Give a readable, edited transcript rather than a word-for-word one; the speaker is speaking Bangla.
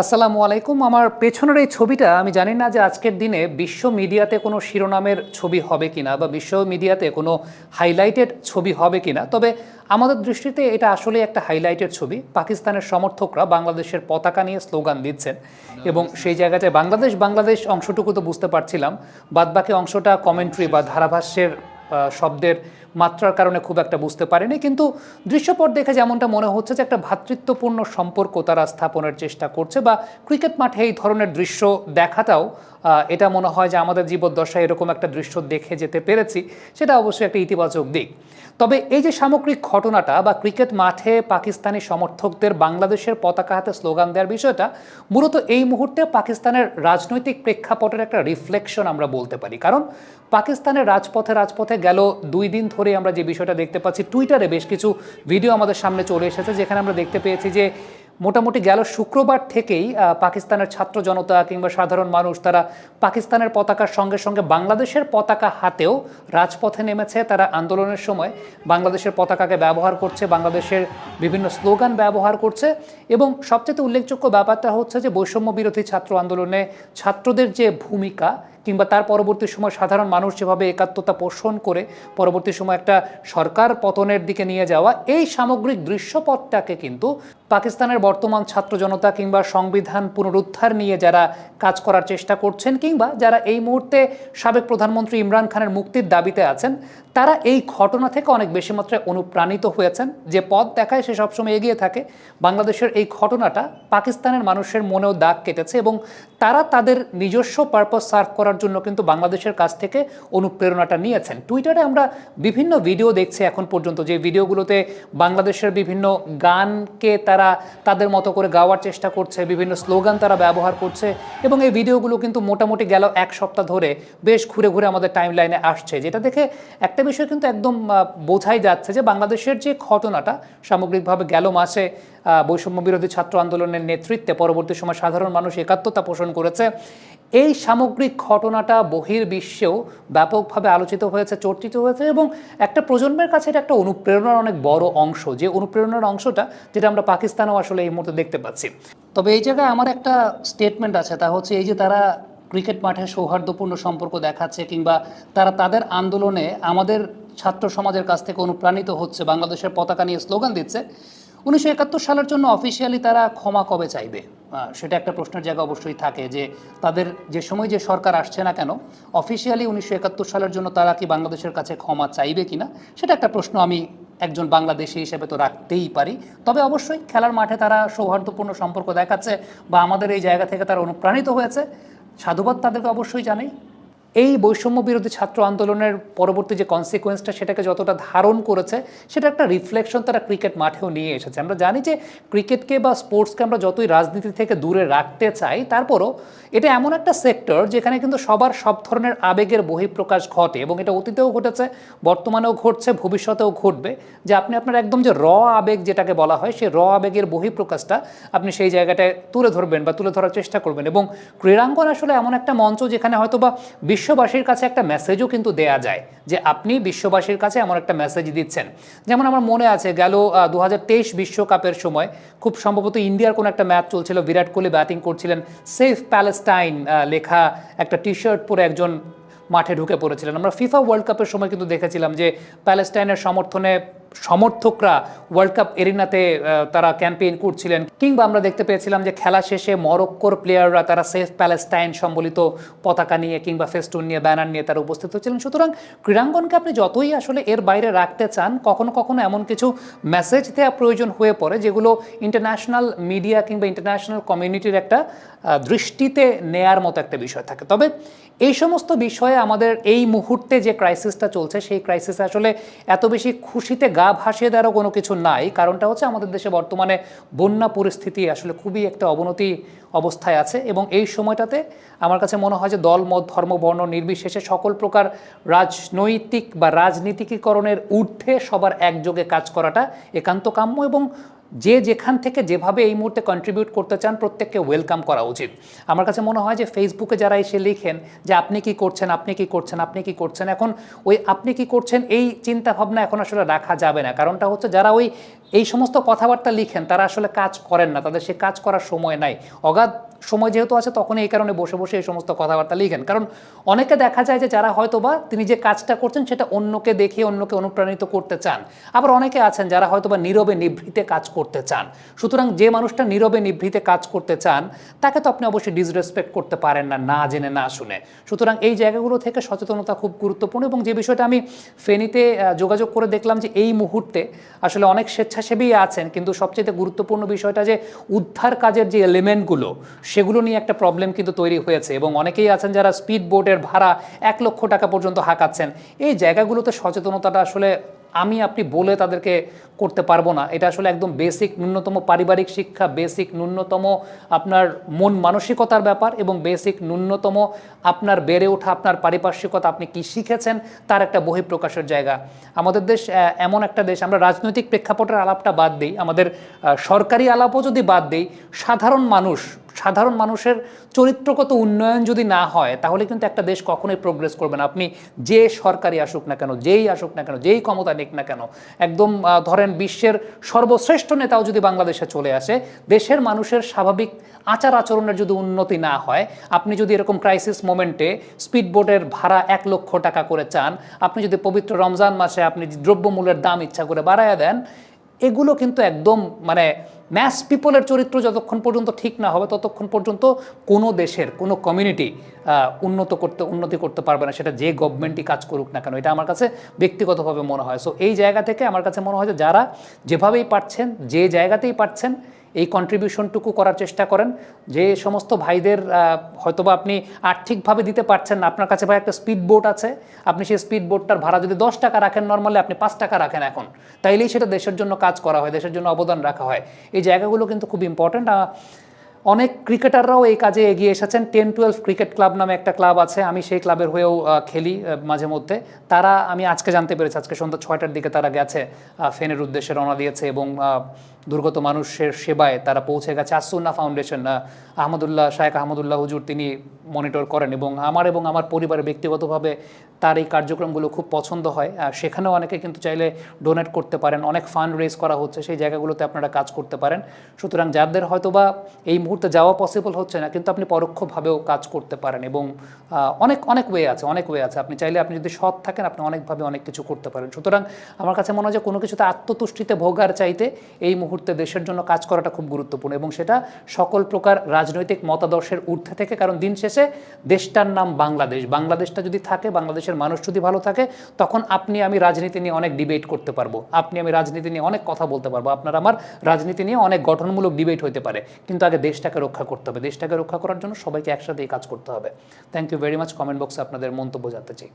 আসসালামু আলাইকুম। আমার পেছনের এই ছবিটা আমি জানি না যে আজকের দিনে বিশ্ব মিডিয়াতে কোনো শিরোনামের ছবি হবে কিনা বা বিশ্ব মিডিয়াতে কোনো হাইলাইটেড ছবি হবে কিনা, তবে আমাদের দৃষ্টিতে এটা আসলে একটা হাইলাইটেড ছবি। পাকিস্তানের সমর্থকরা বাংলাদেশের পতাকা নিয়ে স্লোগান দিচ্ছেন এবং সেই জায়গাটায় বাংলাদেশ বাংলাদেশ অংশটুকু তো বুঝতে পারছিলাম, বাদবাকি অংশটা কমেন্ট্রি বা ধারাভাষ্যের শব্দের মাত্রার কারণে খুব একটা বুঝতে পারেনি। কিন্তু দৃশ্যপট দেখে যেমনটা মনে হচ্ছে যে একটা ভ্রাতৃত্বপূর্ণ সম্পর্ক তারা স্থাপনের চেষ্টা করছে, বা ক্রিকেট মাঠে এই ধরনের দৃশ্য দেখাটাও এটা মনে হয় যে আমাদের জীবদ্দশায় এরকম একটা দৃশ্য দেখে যেতে পেরেছি, সেটা অবশ্যই একটা ইতিবাচক দিক। তবে এই যে সামগ্রিক ঘটনাটা বা ক্রিকেট মাঠে পাকিস্তানি সমর্থকদের বাংলাদেশের পতাকা হাতে স্লোগান দেওয়ার বিষয়টা মূলত এই মুহূর্তে পাকিস্তানের রাজনৈতিক প্রেক্ষাপটের একটা রিফ্লেকশন আমরা বলতে পারি। কারণ পাকিস্তানের রাজপথে রাজপথে গেল 2 দিন ধরে আমরা যে বিষয়টা দেখতে পাচ্ছি, টুইটারে বেশ কিছু ভিডিও আমাদের সামনে চলে এসেছে, যেখানে আমরা দেখতে পেয়েছি যে মোটামুটি গেল শুক্রবার থেকেই পাকিস্তানের ছাত্র জনতা কিংবা সাধারণ মানুষ তারা পাকিস্তানের পতাকার সঙ্গে সঙ্গে বাংলাদেশের পতাকা হাতেও রাজপথে নেমেছে। তারা আন্দোলনের সময় বাংলাদেশের পতাকাকে ব্যবহার করছে, বাংলাদেশের বিভিন্ন স্লোগান ব্যবহার করছে। এবং সবচেয়ে উল্লেখযোগ্য ব্যাপারটা হচ্ছে যে বৈষম্য বিরোধী ছাত্র আন্দোলনে ছাত্রদের যে ভূমিকা, কিংবা তার পরবর্তী সময় সাধারণ মানুষ যেভাবে একাত্মতা পোষণ করে পরবর্তী সময় একটা সরকার পতনের দিকে নিয়ে যাওয়া, এই সামগ্রিক দৃশ্যপটটাকে কিন্তু পাকিস্তানের বর্তমান ছাত্র জনতা কিংবা সংবিধান পুনরুদ্ধার নিয়ে যারা কাজ করার চেষ্টা করছেন, কিংবা যারা এই মুহূর্তে সাবেক প্রধানমন্ত্রী ইমরান খানের মুক্তির দাবিতে আছেন, তারা এই ঘটনা থেকে অনেক বেশি মাত্রায় অনুপ্রাণিত হয়েছেন। যে পথ দেখায় সে সবসময় এগিয়ে থাকে। বাংলাদেশের এই ঘটনাটা পাকিস্তানের মানুষের মনেও দাগ কেটেছে এবং তারা তাদের নিজস্ব পারপাস সার্ভ করার জন্য কিন্তু বাংলাদেশের কাছ থেকে অনুপ্রেরণাটা নিয়েছেন। টুইটারে আমরা বিভিন্ন ভিডিও দেখছি এখন পর্যন্ত, যে ভিডিওগুলোতে বাংলাদেশের বিভিন্ন গানকে তারা তাদের মতো করে গাওয়ার চেষ্টা করছে, বিভিন্ন স্লোগান তারা ব্যবহার করছে, এবং এই ভিডিওগুলো কিন্তু মোটামুটি গেল 1 সপ্তাহ ধরে বেশ ঘুরে ঘুরে আমাদের টাইম লাইনে আসছে, যেটা দেখে একটা বিষয় কিন্তু একদম বোঝাই যাচ্ছে যে বাংলাদেশের যে ঘটনাটা সামগ্রিকভাবে গেল মাসে বৈষম্য বিরোধী ছাত্র আন্দোলনের নেতৃত্বে পরবর্তী সময় সাধারণ মানুষ একাত্মতা পোষণ করেছে, এই সামগ্রিক ঘটনাটা বহির্বিশ্বেও ব্যাপকভাবে আলোচিত হয়েছে, চর্চিত হয়েছে, এবং একটা প্রজন্মের কাছে এটা একটা অনুপ্রেরণার অনেক বড় অংশ, যে অনুপ্রেরণার অংশটা যেটা আমরা পাকিস্তানেও আসলে এই মুহূর্তে দেখতে পাচ্ছি। তবে এই জায়গায় আমার একটা স্টেটমেন্ট আছে, তা হচ্ছে এই যে তারা ক্রিকেট মাঠে সৌহার্দ্যপূর্ণ সম্পর্ক দেখাচ্ছে, কিংবা তারা তাদের আন্দোলনে আমাদের ছাত্র সমাজের কাছ থেকে অনুপ্রাণিত হচ্ছে, বাংলাদেশের পতাকা নিয়ে স্লোগান দিচ্ছে, 1971 সালের জন্য অফিসিয়ালি তারা ক্ষমা কবে চাইবে? সেটা একটা প্রশ্নের জায়গা অবশ্যই থাকে, যে তাদের যে সময় যে সরকার আসছে না কেন, অফিসিয়ালি 1971 সালের জন্য তারা কি বাংলাদেশের কাছে ক্ষমা চাইবে কিনা, সেটা একটা প্রশ্ন আমি একজন বাংলাদেশি হিসেবে তো রাখতেই পারি। তবে অবশ্যই খেলার মাঠে তারা সৌহার্দ্যপূর্ণ সম্পর্ক দেখাচ্ছে বা আমাদের এই জায়গা থেকে তারা অনুপ্রাণিত হয়েছে, সাধুবাদ তাদেরকে অবশ্যই জানাই। এই বৈষম্য বিরোধী ছাত্র আন্দোলনের পরবর্তী যে কনসিকোয়েন্সটা, সেটাকে যতটা ধারণ করেছে সেটা একটা রিফ্লেকশন তারা ক্রিকেট মাঠেও নিয়ে এসেছে। আমরা জানি যে ক্রিকেটকে বা স্পোর্টসকে আমরা যতই রাজনীতি থেকে দূরে রাখতে চাই, তারপরও এটা এমন একটা সেক্টর যেখানে কিন্তু সবার সব ধরনের আবেগের বহিঃপ্রকাশ ঘটে, এবং এটা অতীতেও ঘটেছে, বর্তমানেও ঘটছে, ভবিষ্যতেও ঘটবে। যে আপনি আপনার একদম যে আবেগ যেটাকে বলা হয়, সেই আবেগের বহিঃপ্রকাশটা আপনি সেই জায়গাটায় তুলে ধরবেন বা তুলে ধরার চেষ্টা করবেন। এবং ক্রীড়াঙ্গন আসলে এমন একটা মঞ্চ যেখানে হয়তো বা বিশ্ববাসীর কাছে একটা মেসেজও কিন্তু দেয়া যায়, যে আপনি বিশ্ববাসীর কাছে এমন একটা মেসেজ দিচ্ছেন। যেমন আমার মনে আছে গেল 2023 বিশ্বকাপের সময় খুব সম্ভবত ইন্ডিয়ার কোনো একটা ম্যাচ চলছিল, বিরাট কোহলি ব্যাটিং করছিলেন, সেফ প্যালেস্টাইন লেখা একটা টি শার্ট পরে একজন মাঠে ঢুকে পড়েছিলেন। আমরা ফিফা ওয়ার্ল্ড কাপের সময় কিন্তু দেখেছিলাম যে প্যালেস্টাইনের সমর্থনে সমর্থকরা ওয়ার্ল্ড কাপ এরিনাতে তারা ক্যাম্পেইন করছিলেন, কিংবা আমরা দেখতে পেয়েছিলাম যে খেলা শেষে মরক্কোর প্লেয়াররা তারা সেফ প্যালেস্টাইন সম্বলিত পতাকা নিয়ে কিংবা ফেস্টুন নিয়ে, ব্যানার নিয়ে তারা উপস্থিত হচ্ছিলেন। সুতরাং ক্রীড়াঙ্গনকে আপনি যতই আসলে এর বাইরে রাখতে চান, কখনো কখনো এমন কিছু মেসেজ দেওয়া প্রয়োজন হয়ে পড়ে যেগুলো ইন্টারন্যাশনাল মিডিয়া কিংবা ইন্টারন্যাশনাল কমিউনিটির একটা দৃষ্টিতে নেয়ার মতো একটা বিষয় থাকে। তবে এই সমস্ত বিষয়ে আমাদের এই মুহূর্তে যে ক্রাইসিসটা চলছে, সেই ক্রাইসিসে আসলে এত বেশি খুশিতে গা ভাসিয়ে দেওয়ারও কোনো কিছু নাই। কারণটা হচ্ছে আমাদের দেশে বর্তমানে বন্যা পরিস্থিতি আসলে খুবই একটা অবনতি অবস্থায় আছে, এবং এই সময়টাতে আমার কাছে মনে হয় যে দল মত ধর্ম বর্ণ নির্বিশেষে সকল প্রকার রাজনৈতিক বা রাজনীতিকীকরণের ঊর্ধ্বে সবার একযোগে কাজ করাটা একান্ত কাম্য। এবং যে যেখান থেকে যেভাবে এই মুহূর্তে কন্ট্রিবিউট করতে চান প্রত্যেককে ওয়েলকাম করা উচিত। আমার কাছে মনে হয় যে ফেসবুকে যারা এসে লিখেন যে আপনি কি করছেন, আপনি কি করছেন, আপনি কি করছেন, এখন ওই আপনি কি করছেন এই চিন্তা ভাবনা এখন আসলে রাখা যাবে না। কারণটা হচ্ছে যারা এই সমস্ত কথাবার্তা লিখেন তারা আসলে কাজ করেন না, তাদের সে কাজ করার সময় নাই। অগাধ সময় যেহেতু আছে তখন এই কারণে বসে বসে এই সমস্ত কথাবার্তা লিখেন। কারণ অনেকে দেখা যায় যে যারা হয়তো বা তিনি যে কাজটা করছেন সেটা অন্যকে দেখে অন্যকে অনুপ্রাণিত করতে চান, আবার অনেকে আছেন যারা হয়তো বা নীরবে নিভৃতে কাজ করতে চান। সুতরাং যে মানুষটা নীরবে নিভৃতে কাজ করতে চান তাকে তো আপনি অবশ্যই ডিসরেসপেক্ট করতে পারেন না, না জেনে না শুনে। সুতরাং এই জায়গাগুলো থেকে সচেতনতা খুব গুরুত্বপূর্ণ। এবং যে বিষয়টা আমি ফেনীতে যোগাযোগ করে দেখলাম যে এই মুহূর্তে আসলে অনেক স্বেচ্ছাসেবী আছেন, কিন্তু সবচেয়ে গুরুত্বপূর্ণ বিষয়টা যে উদ্ধার কাজের যে এলিমেন্টগুলো সেগুলো নিয়ে একটা প্রবলেম কিন্তু তৈরি হয়েছে। এবং অনেকেই আছেন যারা স্পিড বোটের ভাড়া 1 লক্ষ টাকা পর্যন্ত হাঁকাচ্ছেন। এই জায়গাগুলোতে সচেতনতাটা আসলে আপনি বলে তাদেরকে করতে পারবো না। এটা আসলে একদম বেসিক ন্যূনতম পারিবারিক শিক্ষা, বেসিক ন্যূনতম আপনার মন মানসিকতার ব্যাপার, এবং বেসিক ন্যূনতম আপনার বেড়ে ওঠা আপনার পারিপার্শ্বিকতা, আপনি কি শিখেছেন তার একটা বহিঃপ্রকাশের জায়গা। আমাদের দেশ এমন একটা দেশ, আমরা রাজনৈতিক প্রেক্ষাপটের আলাপটা বাদ দিই, আমাদের সরকারি আলাপও যদি বাদ দিই, সাধারণ মানুষের চরিত্রগত উন্নয়ন যদি না হয় তাহলে কিন্তু একটা দেশ কখনোই প্রোগ্রেস করবে না। আপনি যে সরকারি আসুক না কেন, যেই আসুক না কেন, যেই ক্ষমতা নিক না কেন, একদম ধরেন বিশ্বের সর্বশ্রেষ্ঠ নেতাও যদি বাংলাদেশে চলে আসে, দেশের মানুষের স্বাভাবিক আচার আচরণের যদি উন্নতি না হয়, আপনি যদি এরকম ক্রাইসিস মোমেন্টে স্পিডবোটের ভাড়া 1 লক্ষ টাকা করে চান, আপনি যদি পবিত্র রমজান মাসে আপনি দ্রব্যমূল্যের দাম ইচ্ছা করে বাড়ায়া দেন, এগুলো কিন্তু একদম মানে ম্যাস পিপলের চরিত্র যতক্ষণ পর্যন্ত ঠিক না হবে ততক্ষণ পর্যন্ত কোনো দেশের কোনো কমিউনিটি উন্নতি করতে পারবে না, সেটা যে গভর্নমেন্টই কাজ করুক না কেন। এটা আমার কাছে ব্যক্তিগতভাবে মনে হয়। সো এই জায়গা থেকে আমার কাছে মনে হয় যে যারা যেভাবেই পারছেন, যে জায়গাতেই পারছেন, এই কন্ট্রিবিউশনটুকু করার চেষ্টা করেন। যে সমস্ত ভাইদের হয়তোবা আপনি আর্থিকভাবে দিতে পারছেন না, আপনার কাছে ভাই একটা স্পিড বোট আছে, আপনি সেই স্পিড বোটটার ভাড়া যদি 10 টাকা রাখেন, নর্মালি আপনি 5 টাকা রাখেন এখন, তাইলেই সেটা দেশের জন্য কাজ করা হয়, দেশের জন্য অবদান রাখা হয়। এই জায়গাগুলো কিন্তু খুব ইম্পর্ট্যান্ট। অনেক ক্রিকেটাররাও এই কাজে এগিয়ে এসেছেন। 10-12 ক্রিকেট ক্লাব নামে একটা ক্লাব আছে, আমি সেই ক্লাবের হয়েও খেলি মাঝে মধ্যে। তারা, আমি আজকে জানতে পেরেছি, আজকে সন্ধ্যা 6টার দিকে তারা গেছে, ফেনের উদ্দেশ্যে রওনা দিয়েছে, এবং দুর্গত মানুষের সেবায় তারা পৌঁছে গেছে। আসুন্না ফাউন্ডেশন, শায়েখ আহমদুল্লাহ হুজুর তিনি মনিটর করেন, এবং আমার পরিবারের ব্যক্তিগতভাবে তার এই কার্যক্রমগুলো খুব পছন্দ হয়। সেখানেও অনেকে কিন্তু চাইলে ডোনেট করতে পারেন, অনেক ফান্ড রেজ করা হচ্ছে, সেই জায়গাগুলোতে আপনারা কাজ করতে পারেন। সুতরাং যাদের হয়তোবা এই মুহূর্তে যাওয়া পসিবল হচ্ছে না, কিন্তু আপনি পরোক্ষভাবেও কাজ করতে পারেন, এবং অনেক ওয়ে আছে। আপনি চাইলে, আপনি যদি সৎ থাকেন, আপনি অনেকভাবে অনেক কিছু করতে পারেন। সুতরাং আমার কাছে মনে হয় যে কোনো কিছুতে আত্মতুষ্টিতে ভোগার চাইতে এই মুহূর্তে দেশের জন্য কাজ করাটা খুব গুরুত্বপূর্ণ, এবং সেটা সকল প্রকার রাজনৈতিক মতাদর্শের ঊর্ধ্বে থেকে। কারণ দিন শেষে দেশটার নাম বাংলাদেশটা যদি থাকে, বাংলাদেশের মানুষ যদি ভালো থাকে, তখন আমি রাজনীতি নিয়ে অনেক ডিবেট করতে পারবো, আমি রাজনীতি নিয়ে অনেক কথা বলতে পারবো, আপনার আমার রাজনীতি নিয়ে অনেক গঠনমূলক ডিবেট হতে পারে। কিন্তু আগে দেশটাকে রক্ষা করতে হবে। দেশটাকে রক্ষা করার জন্য সবাইকে একসাথে কাজ করতে হবে। Thank you very much. Comment বক্সে আপনাদের মন্তব্য জানতে চাই।